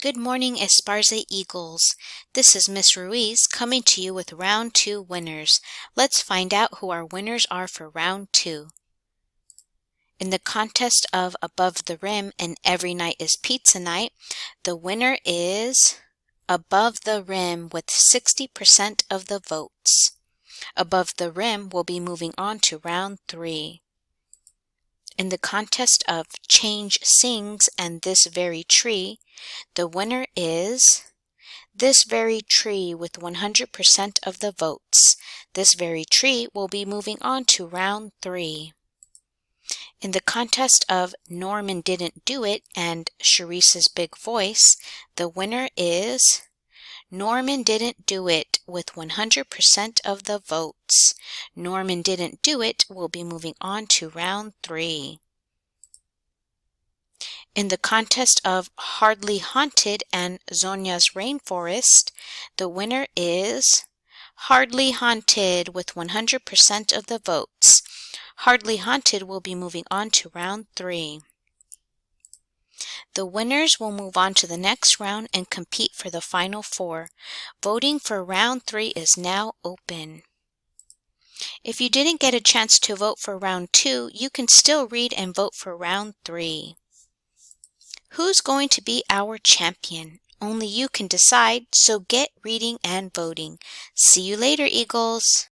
Good morning, Esparza Eagles. This is Miss Ruiz coming to you with Round 2 winners. Let's find out who our winners are for Round 2. In the contest of Above the Rim and Every Night is Pizza Night, the winner is Above the Rim with 60% of the votes. Above the Rim will be moving on to Round 3. In the contest of Change Sings and This Very Tree, the winner is This Very Tree with 100% of the votes. This Very Tree will be moving on to Round 3. In the contest of Norman Didn't Do It and Sharice's Big Voice, the winner is Norman Didn't Do It with 100% of the votes. Norman Didn't Do It will be moving on to Round 3. In the contest of Hardly Haunted and Zonia's Rainforest, the winner is Hardly Haunted with 100% of the votes. Hardly Haunted will be moving on to Round 3. The winners will move on to the next round and compete for the final 4. Voting for Round 3 is now open. If you didn't get a chance to vote for Round 2, you can still read and vote for Round 3. Who's going to be our champion? Only you can decide, so get reading and voting. See you later, Eagles!